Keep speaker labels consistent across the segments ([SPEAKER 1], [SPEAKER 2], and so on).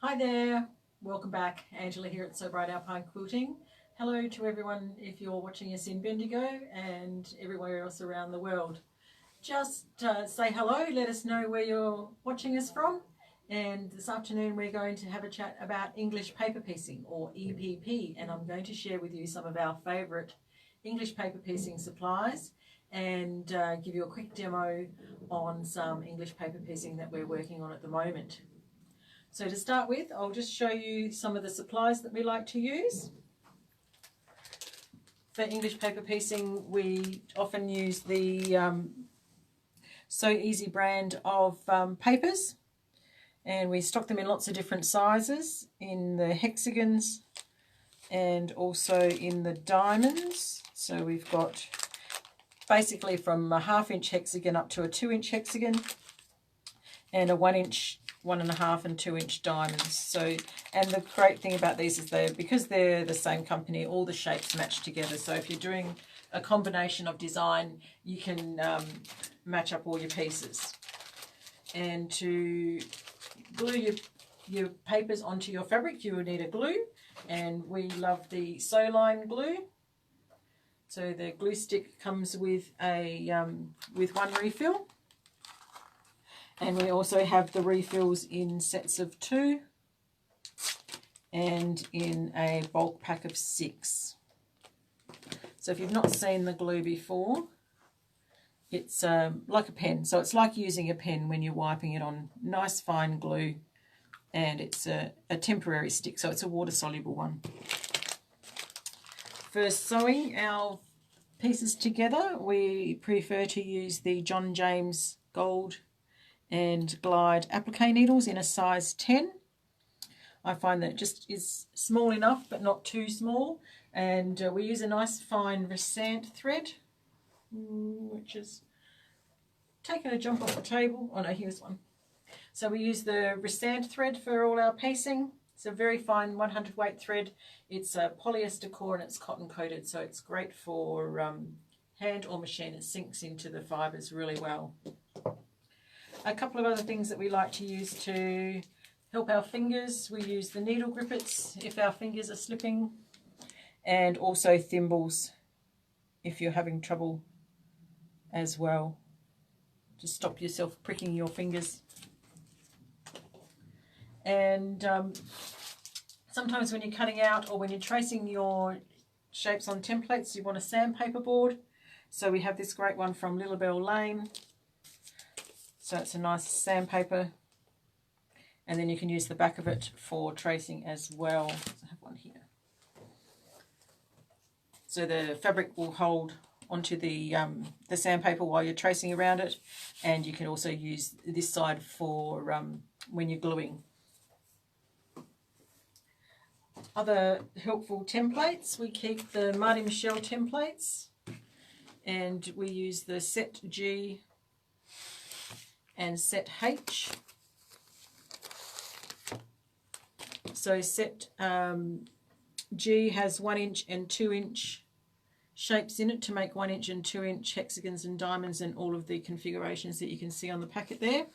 [SPEAKER 1] Hi there, welcome back. Angela here at Sew Bright Alpine Quilting. Hello to everyone if you're watching us in Bendigo and everywhere else around the world. Just say hello, let us know where you're watching us from. And this afternoon we're going to have a chat about English paper piecing, or EPP, and I'm going to share with you some of our favourite English paper piecing supplies and give you a quick demo on some English paper piecing that we're working on at the moment. So to start with, I'll just show you some of the supplies that we like to use. For English paper piecing, we often use the Sew Easy brand of papers, and we stock them in lots of different sizes, in the hexagons and also in the diamonds. So we've got basically from a 1/2 inch hexagon up to a 2 inch hexagon, and a 1 inch, 1.5 and 2 inch diamonds. So, and the great thing about these is because they're the same company, all the shapes match together. So if you're doing a combination of design, you can match up all your pieces. And to glue your papers onto your fabric, you will need a glue, and we love the Sew Line glue. So the glue stick comes with a with one refill. And we also have the refills in sets of 2 and in a bulk pack of 6. So if you've not seen the glue before, it's like a pen. So it's like using a pen when you're wiping it on. Nice fine glue, and it's a temporary stick, so it's a water-soluble one. For sewing our pieces together, we prefer to use the John James Gold and Glide applique needles in a size 10. I find that it just is small enough but not too small, and we use a nice fine Resant thread, which is taken a jump off the table. Oh no, here's one. So we use the Resant thread for all our piecing. It's a very fine 100 weight thread. It's a polyester core and it's cotton coated, so it's great for hand or machine. It sinks into the fibres really well. A couple of other things that we like to use to help our fingers, we use the needle grippets if our fingers are slipping, and also thimbles if you're having trouble as well, to stop yourself pricking your fingers. And sometimes when you're cutting out or when you're tracing your shapes on templates, you want a sandpaper board. So we have this great one from Little Bell Lane. So it's a nice sandpaper, and then you can use the back of it for tracing as well. I have one here. So the fabric will hold onto the sandpaper while you're tracing around it, and you can also use this side for when you're gluing. Other helpful templates, we keep the Marty Michelle templates, and we use the Set G and Set H. So Set G has 1 inch and 2 inch shapes in it to make 1 inch and 2 inch hexagons and diamonds, and all of the configurations that you can see on the packet there.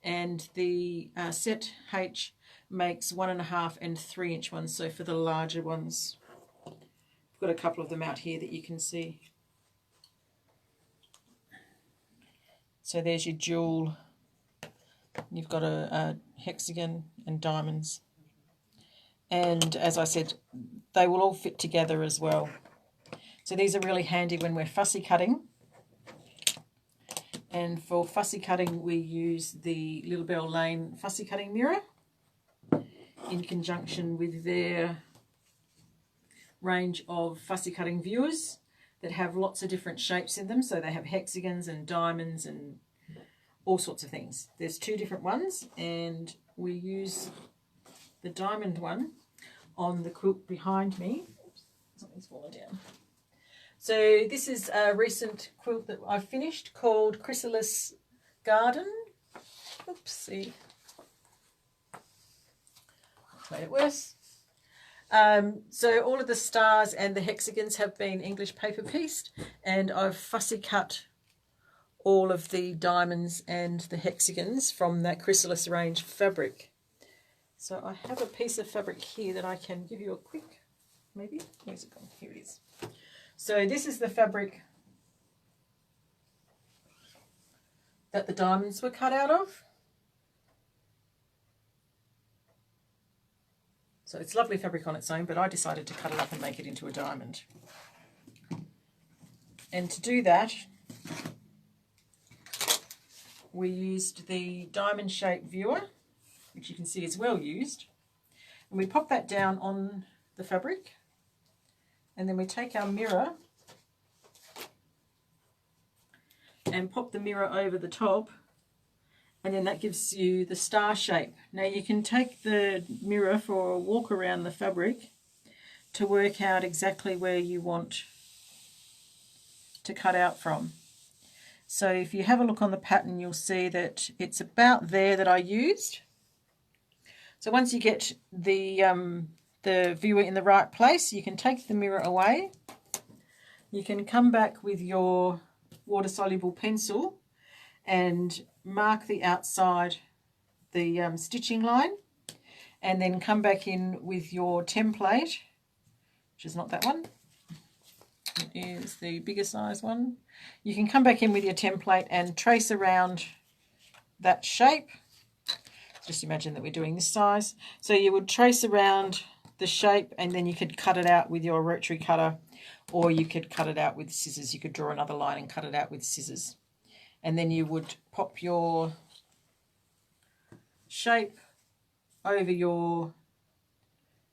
[SPEAKER 1] And the Set H makes 1.5 and 3 inch ones, so for the larger ones. I've got a couple of them out here that you can see. So there's your jewel. You've got a hexagon and diamonds. And as I said, they will all fit together as well. So these are really handy when we're fussy cutting. And for fussy cutting, we use the Little Bell Lane fussy cutting mirror in conjunction with their range of fussy cutting viewers that have lots of different shapes in them. So they have hexagons and diamonds and all sorts of things. There's 2 different ones, and we use the diamond one on the quilt behind me. Oops, something's fallen down. So this is a recent quilt that I finished called Chrysalis Garden. Oopsie. Made it worse. So all of the stars and the hexagons have been English paper pieced, and I've fussy cut all of the diamonds and the hexagons from that Chrysalis range fabric. So I have a piece of fabric here that I can give you a quick, maybe, where's it gone? Here it is. So this is the fabric that the diamonds were cut out of. So it's lovely fabric on its own, but I decided to cut it up and make it into a diamond. And to do that, we used the diamond shape viewer, which you can see is well used. And we pop that down on the fabric. And then we take our mirror and pop the mirror over the top. And then that gives you the star shape. Now you can take the mirror for a walk around the fabric to work out exactly where you want to cut out from. So if you have a look on the pattern, you'll see that it's about there that I used. So once you get the viewer in the right place, you can take the mirror away. You can come back with your water-soluble pencil and mark the outside, the stitching line, and then come back in with your template, which is not that one, it is the bigger size one. You can come back in with your template and trace around that shape. Just imagine that we're doing this size. So you would trace around the shape, and then you could cut it out with your rotary cutter, or you could cut it out with scissors. You could draw another line and cut it out with scissors. And then you would pop your shape over your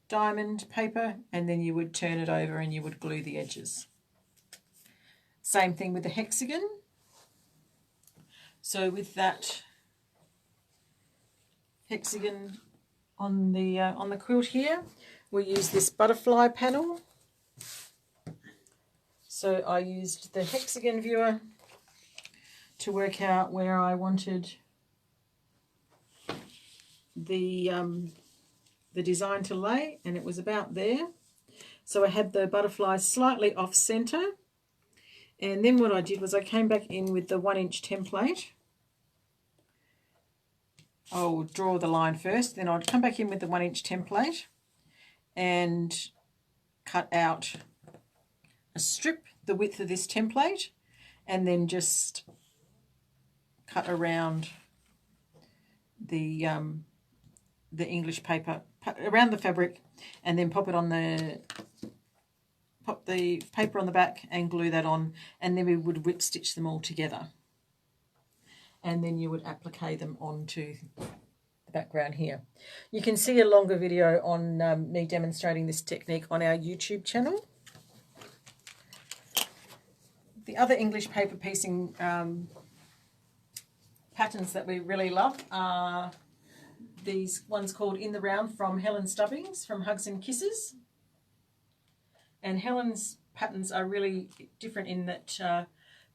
[SPEAKER 1] diamond paper, and then you would turn it over and you would glue the edges. Same thing with the hexagon. So with that hexagon on the quilt here, we use this butterfly panel. So I used the hexagon viewer to work out where I wanted the design to lay, and it was about there. So I had the butterflies slightly off center, and then what I did was I came back in with the 1-inch template. I'll draw the line first, then I'd come back in with the 1-inch template and cut out a strip the width of this template, and then just cut around the English paper, around the fabric, and then pop the paper on the back and glue that on, and then we would whip stitch them all together. And then you would applique them onto the background here. You can see a longer video on me demonstrating this technique on our YouTube channel. The other English paper piecing patterns that we really love are these ones called In the Round from Helen Stubbings from Hugs and Kisses. And Helen's patterns are really different in that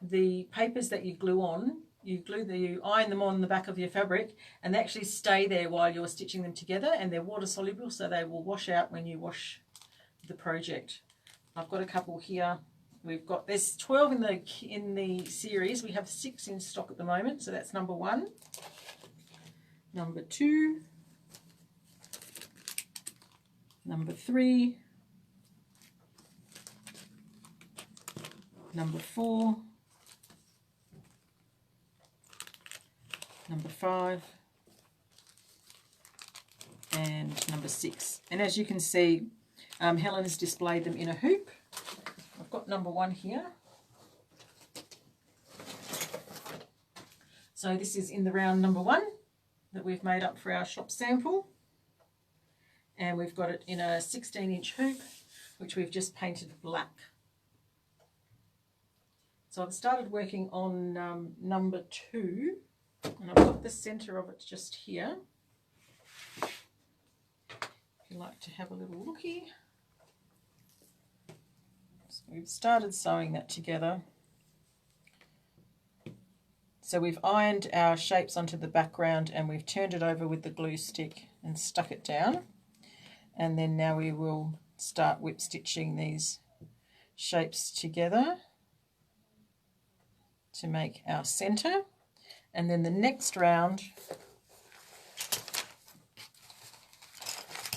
[SPEAKER 1] the papers that you glue on, you iron them on the back of your fabric, and they actually stay there while you're stitching them together, and they're water soluble, so they will wash out when you wash the project. I've got a couple here. There's 12 in the series. We have 6 in stock at the moment, so that's number 1. Number 2. Number 3. Number 4. Number 5. And number 6. And as you can see, Helen has displayed them in a hoop. I've got number 1 here. So this is In the Round number 1 that we've made up for our shop sample. And we've got it in a 16-inch hoop, which we've just painted black. So I've started working on number 2, and I've got the centre of it just here. If you like to have a little looky. So we've started sewing that together. So we've ironed our shapes onto the background, and we've turned it over with the glue stick and stuck it down. And then now we will start whip stitching these shapes together to make our centre. And then the next round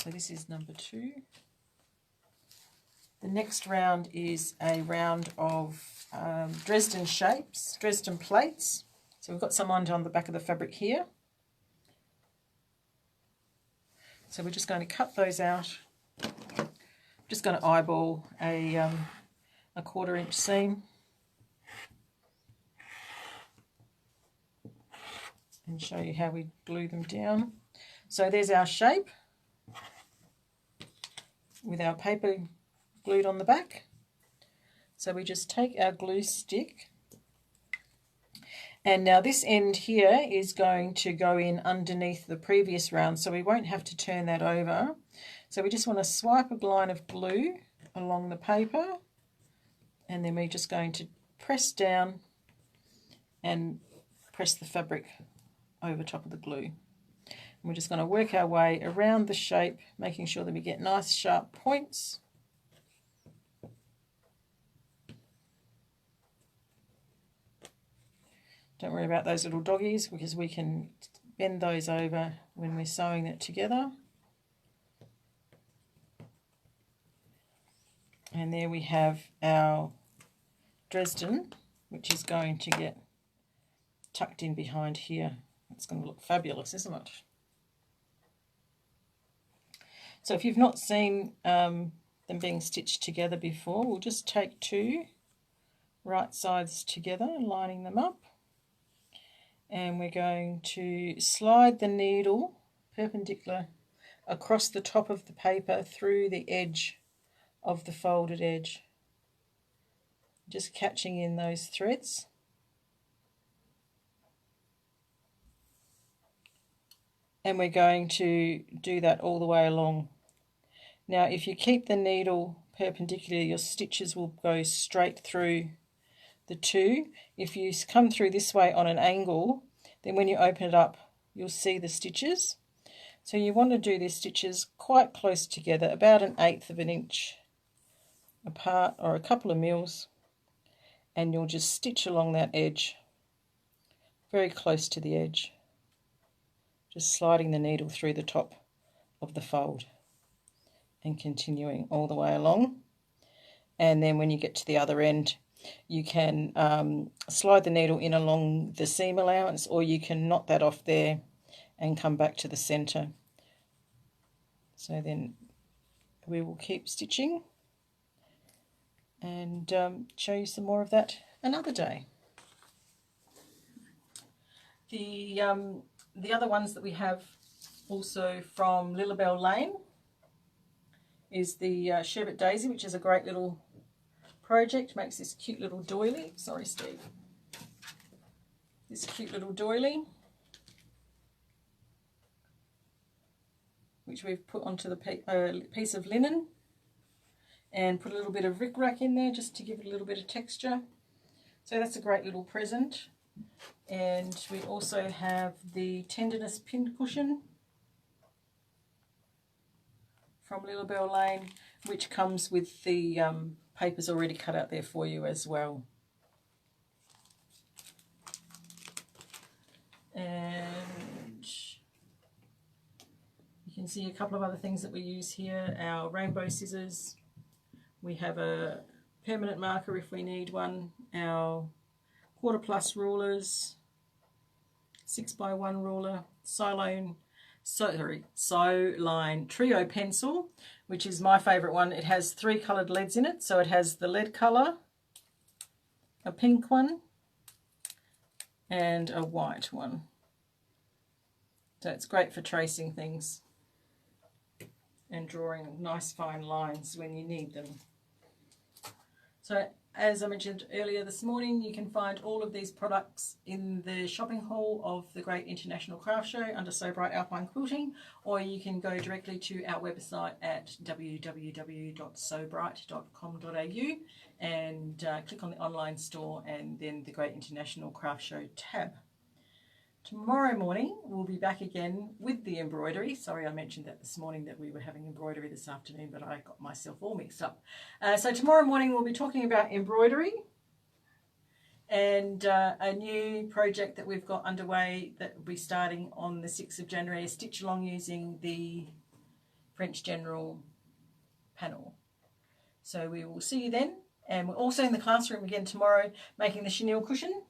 [SPEAKER 1] So this is number 2. The next round is a round of Dresden shapes, Dresden plates. So we've got some on the back of the fabric here. So we're just going to cut those out. Just going to eyeball a 1/4 inch seam and show you how we glue them down. So there's our shape with our paper glued on the back. So we just take our glue stick, and now this end here is going to go in underneath the previous round, so we won't have to turn that over. So we just want to swipe a line of glue along the paper, and then we're just going to press down and press the fabric over top of the glue. And we're just going to work our way around the shape, making sure that we get nice sharp points. Don't worry about those little doggies, because we can bend those over when we're sewing it together. And there we have our Dresden, which is going to get tucked in behind here. It's going to look fabulous, isn't it? So if you've not seen them being stitched together before, we'll just take 2 right sides together, lining them up. And we're going to slide the needle perpendicular across the top of the paper through the edge of the folded edge, just catching in those threads. And we're going to do that all the way along. Now if you keep the needle perpendicular, your stitches will go straight through the 2. If you come through this way on an angle, then when you open it up, you'll see the stitches. So you want to do these stitches quite close together, about 1/8 of an inch apart, or a couple of mils, and you'll just stitch along that edge, very close to the edge, just sliding the needle through the top of the fold and continuing all the way along. And then when you get to the other end, you can slide the needle in along the seam allowance, or you can knot that off there and come back to the centre. So then we will keep stitching and show you some more of that another day. The other ones that we have also from Lilibelle Lane is the Sherbet Daisy, which is a great little project. Makes this cute little doily. Sorry, Steve. This cute little doily, which we've put onto the piece of linen and put a little bit of rickrack in there just to give it a little bit of texture. So that's a great little present. And we also have the Tenderness Pincushion from Lilibelle Lane, which comes with the papers already cut out there for you as well. And you can see a couple of other things that we use here. Our rainbow scissors. We have a permanent marker if we need one. Our 1/4+ rulers, 6x1 ruler, Sew Line Trio pencil, which is my favourite one. It has 3 coloured leads in it, so it has the lead colour, a pink one, and a white one. So it's great for tracing things and drawing nice fine lines when you need them. So as I mentioned earlier this morning, you can find all of these products in the shopping hall of the Great International Craft Show under Sew Bright Alpine Quilting, or you can go directly to our website at www.sewbright.com.au and click on the online store and then the Great International Craft Show tab. Tomorrow morning we'll be back again with the embroidery. Sorry, I mentioned that this morning that we were having embroidery this afternoon, but I got myself all mixed up. So tomorrow morning we'll be talking about embroidery and a new project that we've got underway that will be starting on the 6th of January, Stitch Along using the French General panel. So we will see you then, and we're also in the classroom again tomorrow making the chenille cushion.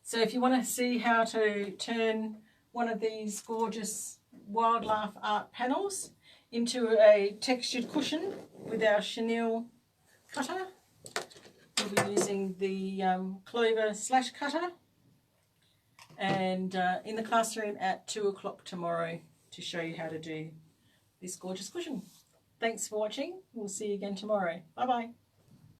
[SPEAKER 1] So if you want to see how to turn one of these gorgeous wildlife art panels into a textured cushion with our chenille cutter, we'll be using the clover slash cutter, and in the classroom at 2 o'clock tomorrow to show you how to do this gorgeous cushion. Thanks for watching. We'll see you again tomorrow. Bye bye.